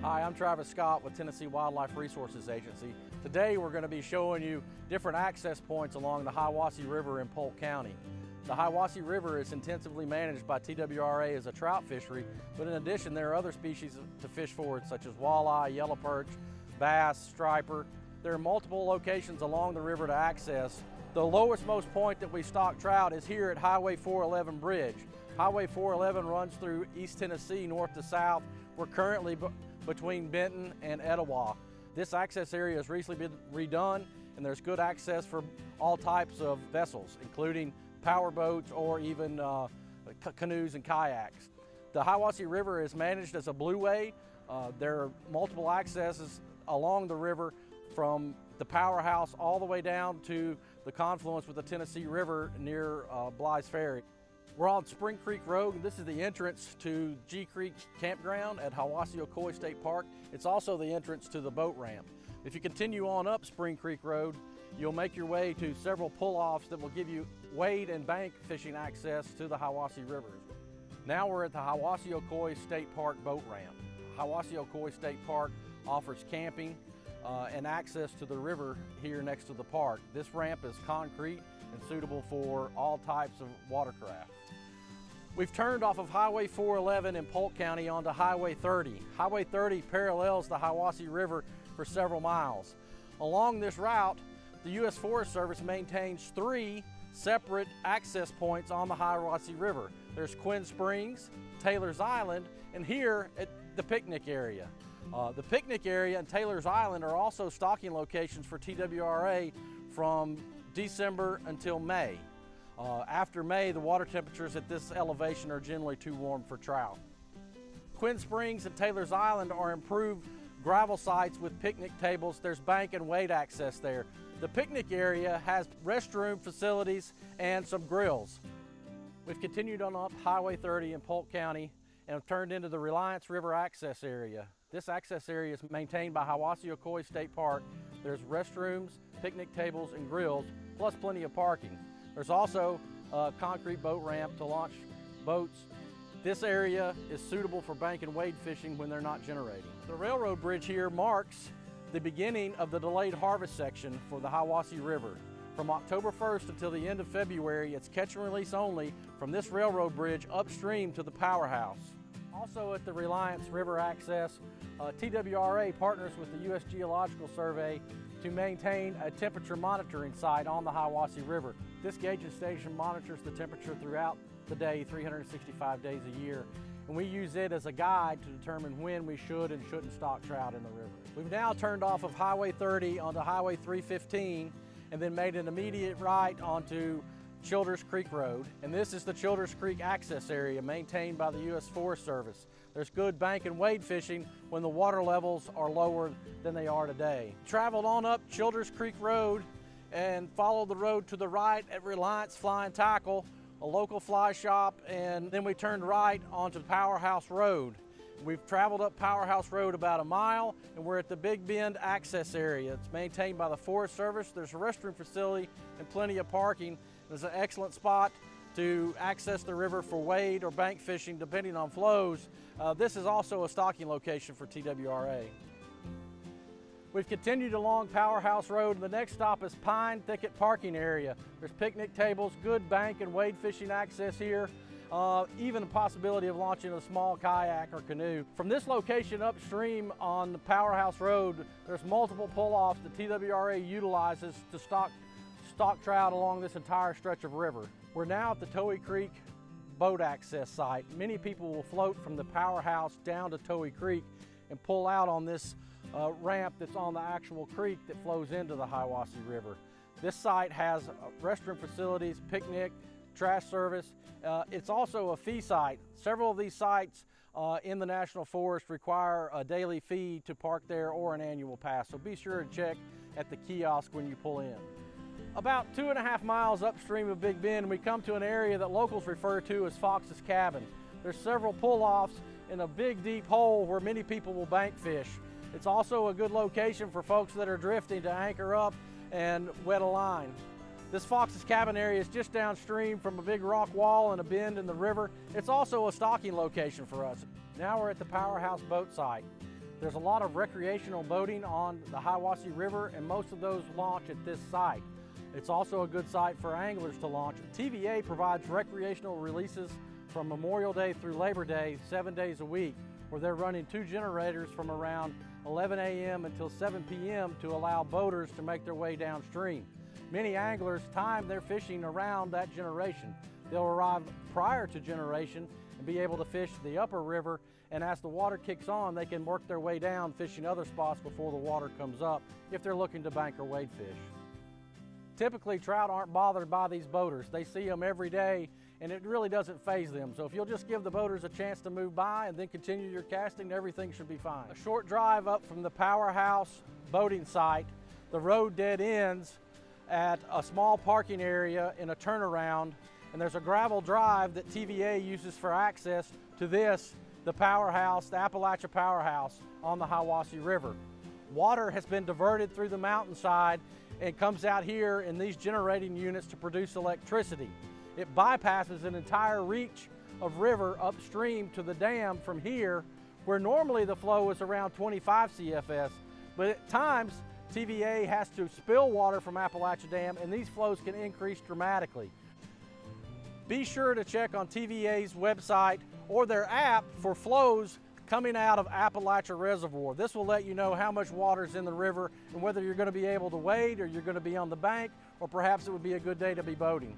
Hi, I'm Travis Scott with Tennessee Wildlife Resources Agency. Today we're going to be showing you different access points along the Hiwassee River in Polk County. The Hiwassee River is intensively managed by TWRA as a trout fishery, but in addition there are other species to fish for, such as walleye, yellow perch, bass, striper. There are multiple locations along the river to access. The lowest most point that we stock trout is here at Highway 411 Bridge. Highway 411 runs through East Tennessee north to south. We're currently between Benton and Etowah. This access area has recently been redone, and there's good access for all types of vessels, including power boats or even canoes and kayaks. The Hiwassee River is managed as a blueway. There are multiple accesses along the river from the Powerhouse all the way down to the confluence with the Tennessee River near Bly's Ferry. We're on Spring Creek Road, and this is the entrance to G Creek Campground at Hiwassee State Park. It's also the entrance to the boat ramp. If you continue on up Spring Creek Road, you'll make your way to several pull-offs that will give you wade and bank fishing access to the Hiwassee River. Now we're at the Hiwassee State Park boat ramp. Hiwassee State Park offers camping and access to the river here next to the park. This ramp is concrete and suitable for all types of watercraft. We've turned off of Highway 411 in Polk County onto Highway 30. Highway 30 parallels the Hiwassee River for several miles. Along this route, the U.S. Forest Service maintains 3 separate access points on the Hiwassee River. There's Quinn Springs, Taylor's Island, and here at the picnic area. The picnic area and Taylor's Island are also stocking locations for TWRA from December until May. After May, the water temperatures at this elevation are generally too warm for trout. Quinn Springs and Taylor's Island are improved gravel sites with picnic tables. There's bank and wade access there. The picnic area has restroom facilities and some grills. We've continued on up Highway 30 in Polk County and have turned into the Reliance River access area. This access area is maintained by Hiwassee State Park. There's restrooms, picnic tables, and grills, plus plenty of parking. There's also a concrete boat ramp to launch boats. This area is suitable for bank and wade fishing when they're not generating. The railroad bridge here marks the beginning of the delayed harvest section for the Hiwassee River. From October 1st until the end of February, it's catch and release only from this railroad bridge upstream to the Powerhouse. Also at the Reliance River access, TWRA partners with the U.S. Geological Survey to maintain a temperature monitoring site on the Hiwassee River. This gauging station monitors the temperature throughout the day, 365 days a year, and we use it as a guide to determine when we should and shouldn't stock trout in the river. We've now turned off of Highway 30 onto Highway 315 and then made an immediate right onto Childers Creek Road, and this is the Childers Creek access area maintained by the U.S. Forest Service. There's good bank and wade fishing when the water levels are lower than they are today. Traveled on up Childers Creek Road and followed the road to the right at Reliance Fly and Tackle, a local fly shop, and then we turned right onto Powerhouse Road. We've traveled up Powerhouse Road about a mile, and we're at the Big Bend access area. It's maintained by the Forest Service. There's a restroom facility and plenty of parking. It's an excellent spot to access the river for wade or bank fishing depending on flows. This is also a stocking location for TWRA. We've continued along Powerhouse Road, and the next stop is Pine Thicket Parking Area. There's picnic tables, good bank and wade fishing access here, even the possibility of launching a small kayak or canoe. From this location upstream on the Powerhouse Road, there's multiple pull-offs that TWRA utilizes to stock trout along this entire stretch of river. We're now at the TOWEE Creek boat access site. Many people will float from the Powerhouse down to TOWEE Creek and pull out on this ramp that's on the actual creek that flows into the Hiwassee River. This site has restroom facilities, picnic, trash service. It's also a fee site. Several of these sites in the National Forest require a daily fee to park there or an annual pass, so be sure to check at the kiosk when you pull in. About 2.5 miles upstream of Big Bend, we come to an area that locals refer to as Fox's Cabin. There's several pull-offs in a big deep hole where many people will bank fish. It's also a good location for folks that are drifting to anchor up and wet a line. This Fox's Cabin area is just downstream from a big rock wall and a bend in the river. It's also a stocking location for us. Now we're at the Powerhouse boat site. There's a lot of recreational boating on the Hiwassee River, and most of those launch at this site. It's also a good site for anglers to launch. TVA provides recreational releases from Memorial Day through Labor Day, 7 days a week, where they're running 2 generators from around 11 a.m. until 7 p.m. to allow boaters to make their way downstream. Many anglers time their fishing around that generation. They'll arrive prior to generation and be able to fish the upper river, and as the water kicks on, they can work their way down fishing other spots before the water comes up if they're looking to bank or wade fish. Typically, trout aren't bothered by these boaters. They see them every day, and it really doesn't faze them. So if you'll just give the boaters a chance to move by and then continue your casting, everything should be fine. A short drive up from the Powerhouse boating site, the road dead ends at a small parking area in a turnaround, and there's a gravel drive that TVA uses for access to this, the Powerhouse, the Appalachia Powerhouse on the Hiwassee River. Water has been diverted through the mountainside and comes out here in these generating units to produce electricity. It bypasses an entire reach of river upstream to the dam from here, where normally the flow is around 25 CFS, but at times TVA has to spill water from Appalachia Dam, and these flows can increase dramatically. Be sure to check on TVA's website or their app for flows coming out of Appalachia Reservoir. This will let you know how much water is in the river and whether you're going to be able to wade or you're going to be on the bank, or perhaps it would be a good day to be boating.